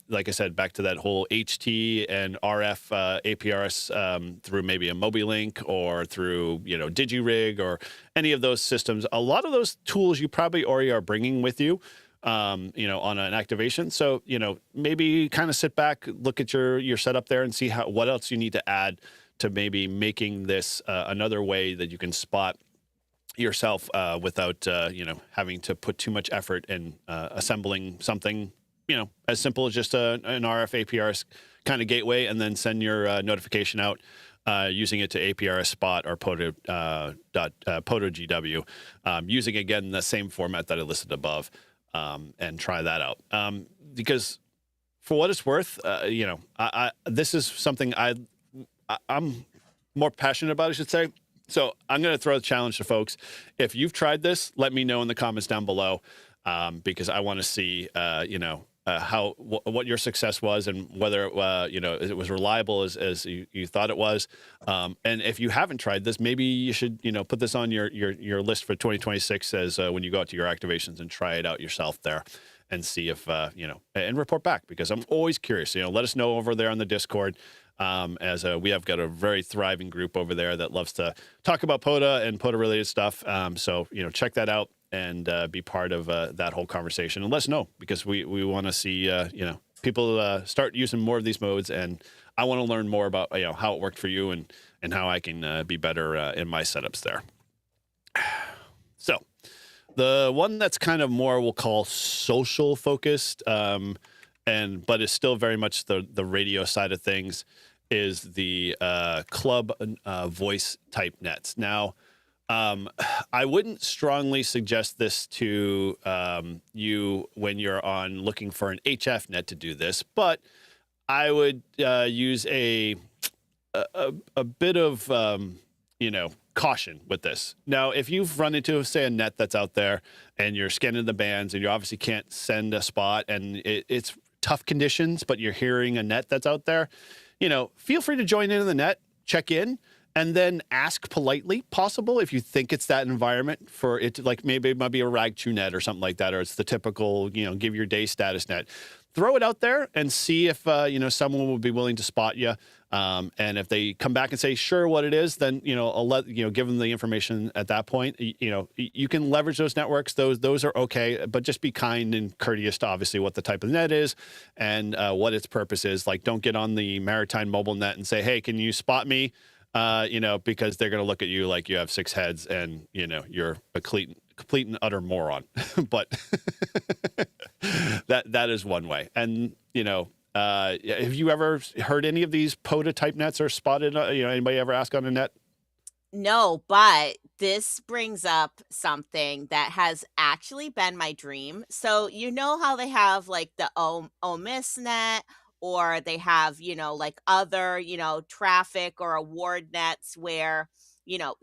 S1: like I said, back to that whole HT and RF APRS through maybe a Mobilink or through, DigiRig or any of those systems. A lot of those tools you probably already are bringing with you. on an activation. So, maybe kind of sit back, look at your setup there and see what else you need to add to maybe making this another way that you can spot yourself without having to put too much effort in assembling something as simple as just an RF APRS kind of gateway, and then send your notification out using it to APRS-SPOT or POTAGW, using again the same format that I listed above, and try that out. Because for what it's worth, this is something I'm more passionate about, I should say. So I'm going to throw the challenge to folks. If you've tried this, let me know in the comments down below, because I want to see, what your success was and whether it was reliable as you thought it was. And if you haven't tried this, maybe you should put this on your list for 2026 as when you go out to your activations and try it out yourself there, and see if and report back, because I'm always curious. Let us know over there on the Discord. As we have got a very thriving group over there that loves to talk about POTA and POTA related stuff. So check that out and be part of that whole conversation, and let us know, because we want to see people start using more of these modes, and I want to learn more about how it worked for you and how I can be better in my setups there. So the one that's kind of more, we'll call social focused, but is still very much the radio side of things, is the club voice type nets. Now, I wouldn't strongly suggest this to you when you're on looking for an HF net to do this, but I would use a bit of caution with this. Now, if you've run into, say, a net that's out there and you're scanning the bands and you obviously can't send a spot, and it's tough conditions, but you're hearing a net that's out there, feel free to join in the net, check in, and then ask politely, possible, if you think it's that environment for it, like maybe it might be a rag chew net or something like that, or it's the typical, give your day status net. Throw it out there and see if, someone will be willing to spot you. And if they come back and say, sure, what it is, then, I'll give them the information at that point. You can leverage those networks. Those are okay, but just be kind and courteous to obviously what the type of net is and what its purpose is. Like, don't get on the maritime mobile net and say, hey, can you spot me? Because they're going to look at you like you have 6 heads and, you're a complete and utter moron. But that is one way. And, have you ever heard any of these POTA type nets or spotted, anybody ever ask on a net?
S2: No, but this brings up something that has actually been my dream. So, how they have like the OMIS net, or they have, like other, traffic or award nets where,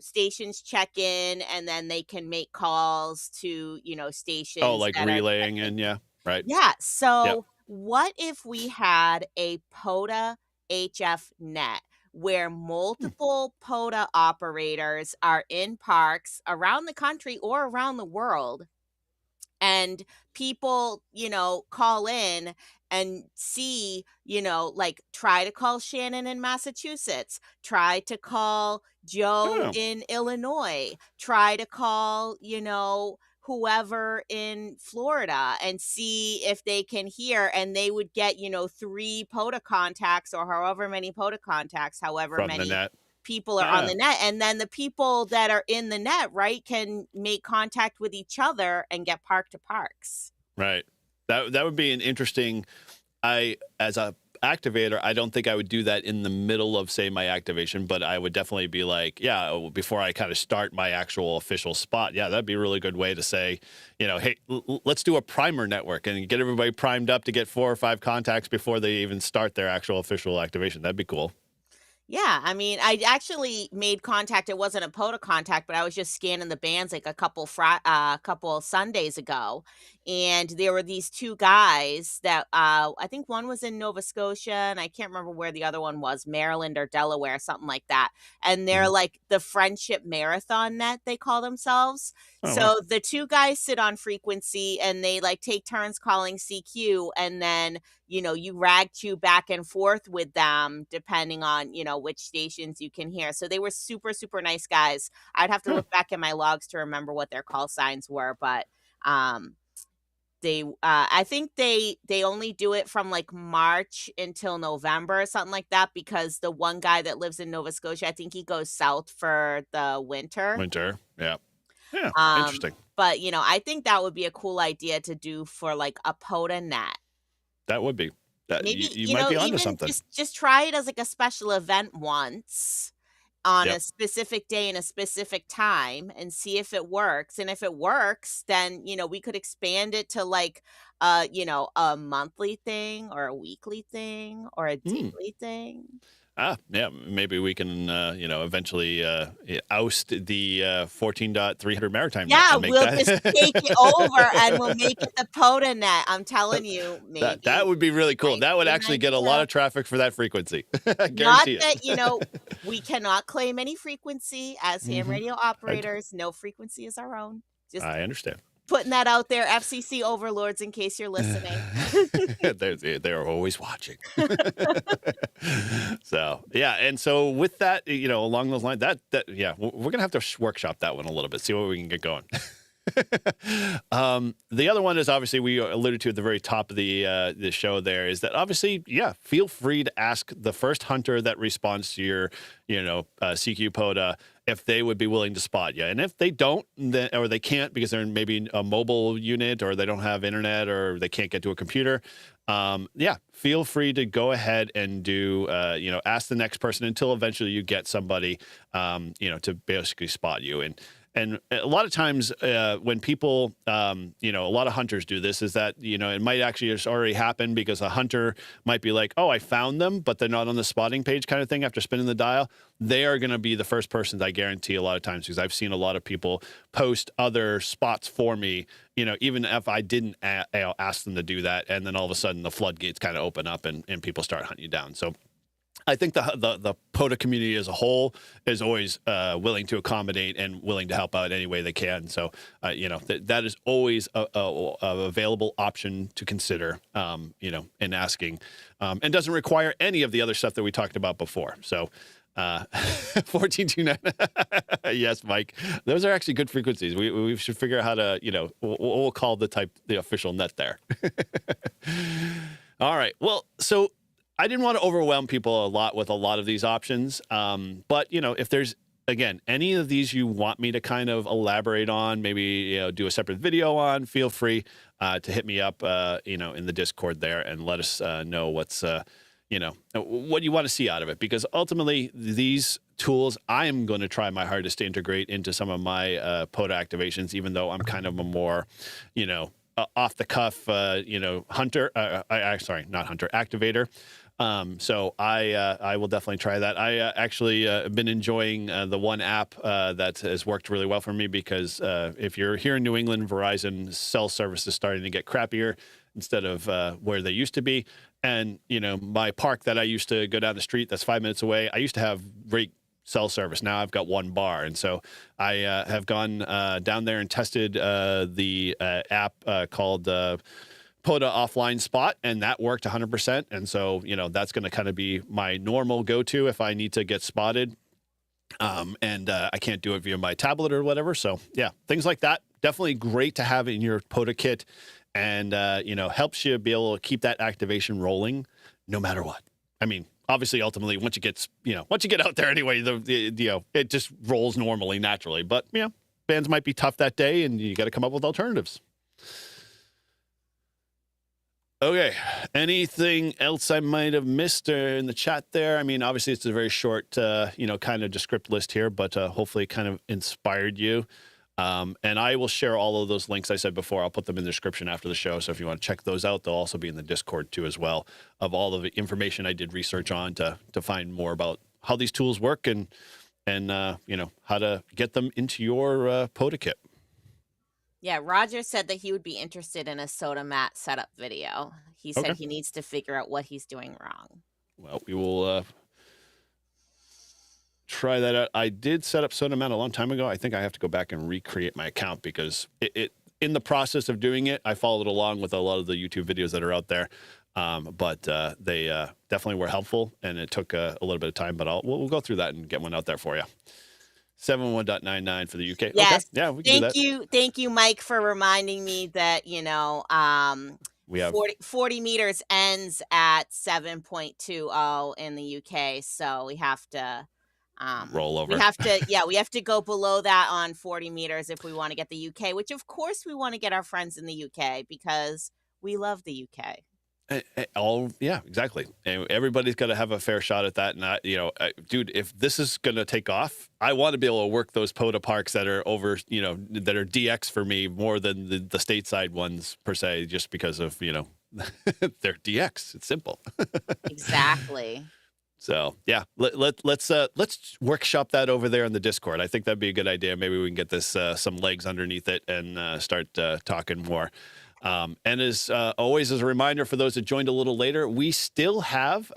S2: stations check in and then they can make calls to,
S1: Oh,
S2: stations
S1: like
S2: that are
S1: relaying
S2: checking.
S1: in, yeah, right.
S2: Yeah.
S1: Yep.
S2: So, what if we had a POTA HF net where
S1: Hmm.
S2: multiple POTA operators are in parks around the country or around the world, and people, call in and see, like, try to call Shannon in Massachusetts, try to call Joe
S1: Oh,
S2: in Illinois, try to call, whoever in Florida, and see if they can hear, and they would get, 3 POTA contacts, or however many POTA contacts, however
S1: from the
S2: many
S1: net.
S2: people are on
S1: Yeah,
S2: the net, and then the people that are in the net, right, can make contact with each other and get park to parks.
S1: right. That would be an interesting. As a activator, I don't think I would do that in the middle of, say, my activation, but I would definitely be like, before I kind of start my actual official spot. Yeah, that'd be a really good way to say, hey, let's do a primer network and get everybody primed up to get 4 or 5 contacts before they even start their actual official activation. That'd be cool.
S2: Yeah, I mean, I actually made contact. It wasn't a POTA contact, but I was just scanning the bands like a couple Sundays ago, and there were these 2 guys that I think one was in Nova Scotia, and I can't remember where the other one was, Maryland or Delaware, something like that. And they're
S1: Mhm.
S2: like the Friendship Marathon Net, they call themselves.
S1: Oh, wow.
S2: So the 2 guys sit on frequency and they like take turns calling CQ, and then you rag chew back and forth with them depending on, which stations you can hear. So they were super, super nice guys. I'd have to
S1: Huh.
S2: look back in my logs to remember what their call signs were, but um I think they only do it from like March until November or something like that, because the one guy that lives in Nova Scotia, I think he goes south for the winter.
S1: Winter. Yeah. Yeah.
S2: Um,
S1: Interesting.
S2: but I think that would be a cool idea to do for like a POTA net.
S1: That would be. That
S2: Maybe,
S1: you might be onto
S2: even
S1: something.
S2: just try it as like a special event once on a
S1: Yep.
S2: specific day and a specific time and see if it works. And if it works, then, we could expand it to like, a monthly thing or a weekly thing or a
S1: Hmm.
S2: daily thing.
S1: Yeah, maybe we can, eventually oust the 14.300 maritime net
S2: Yeah,
S1: and make
S2: we'll
S1: that.
S2: just take it over and we'll make it the POTA net. I'm telling you, maybe.
S1: That would be really cool.
S2: might
S1: That would
S2: be an
S1: actually get a
S2: idea.
S1: lot of traffic for that frequency. I
S2: Not
S1: guarantee
S2: that,
S1: it.
S2: we cannot claim any frequency as ham
S1: Mhm.
S2: radio operators. No frequency is our own. Just
S1: I understand.
S2: putting that out there, FCC overlords, in case you're listening.
S1: They're always watching. So yeah, and so with that, along those lines, yeah, we're gonna have to workshop that one a little bit, see what we can get going. The other one is obviously we alluded to at the very top of the show. There is that obviously, yeah, feel free to ask the first hunter that responds to your CQ POTA if they would be willing to spot you, and if they don't, then, or they can't because they're maybe a mobile unit or they don't have internet or they can't get to a computer. Yeah, feel free to go ahead and do, ask the next person until eventually you get somebody, to basically spot you. And a lot of times when people, a lot of hunters do this, is that, it might actually just already happen because a hunter might be like, oh, I found them, but they're not on the spotting page kind of thing after spinning the dial. They are going to be the first persons, I guarantee, a lot of times, because I've seen a lot of people post other spots for me, even if I didn't ask them to do that. And then all of a sudden the floodgates kind of open up and people start hunting you down. So I think the POTA community as a whole is always willing to accommodate and willing to help out any way they can. So, that is always a available option to consider, in asking, and doesn't require any of the other stuff that we talked about before. So, 1429. Yes, Mike. Those are actually good frequencies. We should figure out how to, we'll call the official net there. All right. Well, so I didn't want to overwhelm people a lot with a lot of these options. But, if there's, again, any of these you want me to kind of elaborate on, maybe, do a separate video on, feel free to hit me up, in the Discord there and let us know what's, what you want to see out of it. Because ultimately, these tools, I am going to try my hardest to integrate into some of my POTA activations, even though I'm kind of a more, off the cuff, hunter, sorry, not hunter, activator. So I will definitely try that. I actually have been enjoying the one app that has worked really well for me, because if you're here in New England, Verizon cell service is starting to get crappier instead of where they used to be. And, my park that I used to go down the street that's 5 minutes away, I used to have great cell service. Now I've got one bar. And so I have gone down there and tested the app called POTA Offline Spot, and that worked 100%. And so, that's going to kind of be my normal go-to if I need to get spotted. And I can't do it via my tablet or whatever. So yeah, things like that. Definitely great to have in your POTA kit, and, helps you be able to keep that activation rolling no matter what. I mean, obviously, ultimately, once you get out there anyway, it just rolls normally, naturally. But, bands might be tough that day, and you got to come up with alternatives. Okay. Anything else I might have missed in the chat there? I mean, obviously, it's a very short, kind of descript list here, but hopefully it kind of inspired you. And I will share all of those links I said before. I'll put them in the description after the show. So if you want to check those out, they'll also be in the Discord too, as well, of all of the information I did research on to find more about how these tools work and how to get them into your POTA kit.
S2: Yeah, Roger said that he would be interested in a SOTAmat setup video. He said he needs to figure out what he's doing wrong.
S1: Well, we will try that out. I did set up SOTAmat a long time ago. I think I have to go back and recreate my account, because it in the process of doing it, I followed along with a lot of the YouTube videos that are out there. But they definitely were helpful, and it took a little bit of time, but we'll go through that and get one out there for you. 71.99 for the UK. Okay.
S2: Yes.
S1: Yeah, we can do that.
S2: Thank you, Mike, for reminding me that,
S1: We have
S2: 40 meters ends at 7.20 in the UK, so
S1: roll over.
S2: we have to go below that on 40 meters if we wanna get the UK, which of course we wanna get our friends in the UK because we love the UK.
S1: Yeah, exactly. And everybody's got to have a fair shot at that. And dude, if this is going to take off, I want to be able to work those POTA parks that are over, that are DX for me more than the stateside ones per se, just because of, they're DX. It's simple.
S2: Exactly.
S1: So yeah, let's workshop that over there in the Discord. I think that'd be a good idea. Maybe we can get this some legs underneath it and start talking more. And as always, as a reminder for those that joined a little later, we still have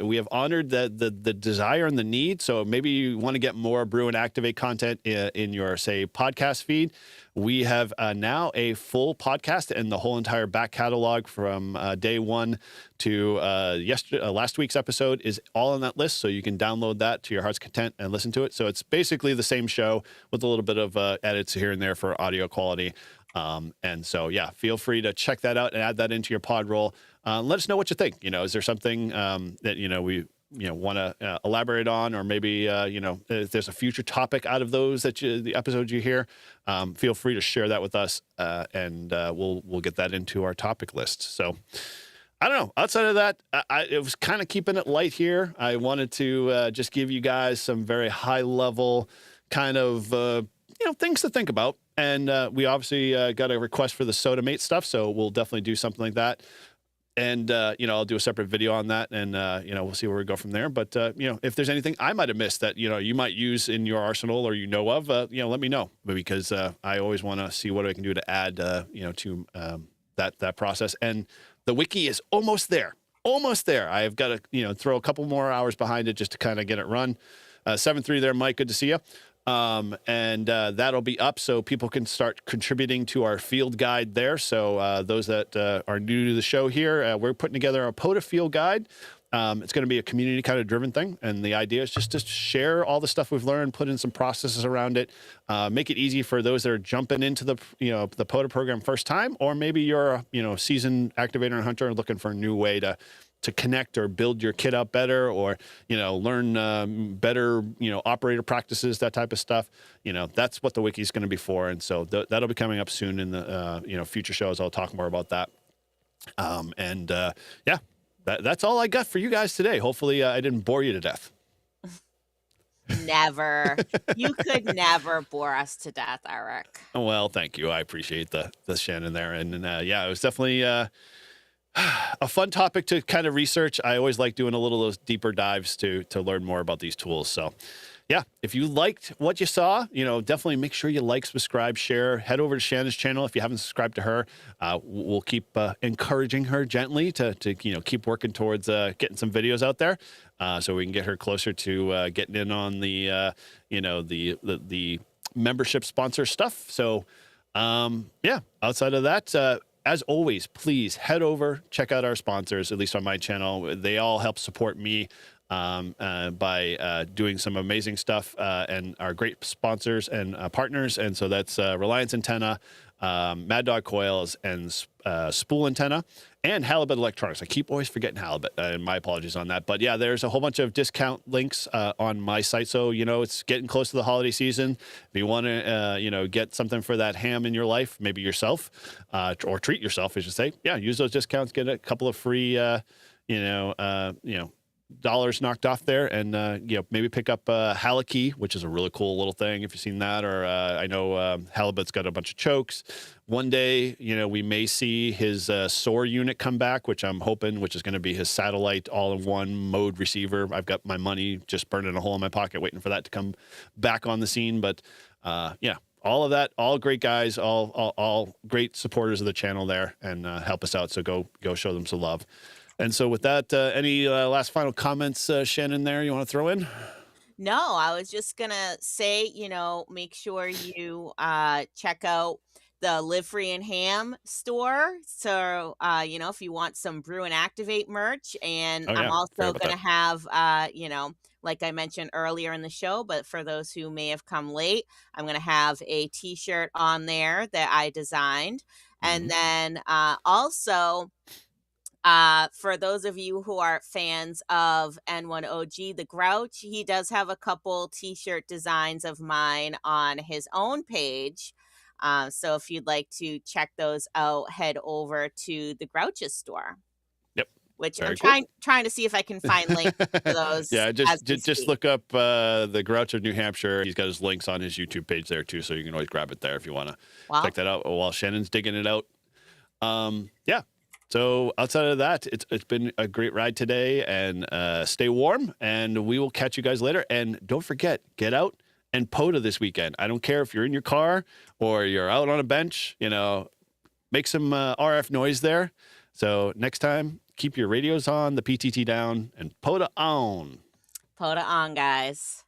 S1: we have honored the desire and the need. So maybe you want to get more Brew and Activate content in your, say, podcast feed. We have now a full podcast and the whole entire back catalog from day one to last week's episode is all on that list. So you can download that to your heart's content and listen to it. So it's basically the same show with a little bit of edits here and there for audio quality. And so, yeah, feel free to check that out and add that into your pod roll. Let us know what you think. Is there something that, we want to elaborate on, or maybe, if there's a future topic out of those the episodes you hear, feel free to share that with us. And we'll get that into our topic list. So I don't know. Outside of that, it was kind of keeping it light here. I wanted to just give you guys some very high level kind of, things to think about. And we obviously got a request for the SOTAMate stuff, so we'll definitely do something like that. And, I'll do a separate video on that, and, we'll see where we go from there. But, if there's anything I might have missed that, you might use in your arsenal or of, let me know. Because I always want to see what I can do to add, to that process. And the wiki is almost there. Almost there. I've got to, throw a couple more hours behind it just to kind of get it run. 7-3 there, Mike. Good to see you. And that'll be up so people can start contributing to our field guide there. So those that are new to the show here, we're putting together a POTA field guide. It's going to be a community kind of driven thing. And the idea is just to share all the stuff we've learned, put in some processes around it, make it easy for those that are jumping into the POTA program first time, or maybe you're a, seasoned activator and hunter and looking for a new way to connect or build your kit up better, or, learn better, operator practices, that type of stuff. That's what the wiki is going to be for. And so that'll be coming up soon in the, future shows. I'll talk more about that. Yeah, that's all I got for you guys today. Hopefully I didn't bore you to death.
S2: Never. You could never bore us to death, Eric.
S1: Well, thank you. I appreciate the Shannon there. And yeah, it was definitely, a fun topic to kind of research. I always like doing a little of those deeper dives to learn more about these tools. So yeah, if you liked what you saw, definitely make sure you like, subscribe, share, head over to Shannon's channel. If you haven't subscribed to her, we'll keep encouraging her gently to keep working towards getting some videos out there, so we can get her closer to getting in on the the membership sponsor stuff. So yeah, outside of that, as always, please head over, check out our sponsors, at least on my channel. They all help support me by doing some amazing stuff, and are great sponsors and partners. And so that's Reliance Antenna, Mad Dog Coils, and Spool Antenna, and Halibut Electronics. I keep always forgetting Halibut, and my apologies on that. But yeah, there's a whole bunch of discount links on my site. So, it's getting close to the holiday season. If you want to, get something for that ham in your life, maybe yourself, or treat yourself, I should say. Yeah, use those discounts, get a couple of free, dollars knocked off there, and maybe pick up Haliki, which is a really cool little thing if you've seen that. Or I know Halibut's got a bunch of chokes. One day, we may see his SOAR unit come back, which I'm hoping, which is going to be his satellite all-in-one mode receiver. I've got my money just burning a hole in my pocket waiting for that to come back on the scene. But yeah, all of that, all great guys, all great supporters of the channel there, and help us out. So go show them some love. And so with that, any last final comments, Shannon, there you want to throw in?
S2: No, I was just going to say, make sure you check out the Live Free and Ham store. So, if you want some Brew and Activate merch, and
S1: Oh,
S2: I'm
S1: yeah. Forgot
S2: also
S1: about
S2: going
S1: that.
S2: to have, like I mentioned earlier in the show, but for those who may have come late, I'm going to have a t-shirt on there that I designed. And then also, for those of you who are fans of N1OG, the Grouch, he does have a couple t-shirt designs of mine on his own page. So if you'd like to check those out, head over to the Grouch's store,
S1: Yep.
S2: which I'm
S1: Very cool.
S2: trying to see if I can find links to those
S1: Yeah,
S2: as we
S1: just
S2: speak.
S1: look up the Grouch of New Hampshire. He's got his links on his YouTube page there too, so you can always grab it there if you want to
S2: Well,
S1: check that out while Shannon's digging it out. Yeah. So outside of that, it's been a great ride today, and stay warm, and we will catch you guys later. And don't forget, get out and POTA this weekend. I don't care if you're in your car or you're out on a bench, make some RF noise there. So next time, keep your radios on, the PTT down, and POTA on.
S2: POTA on, guys.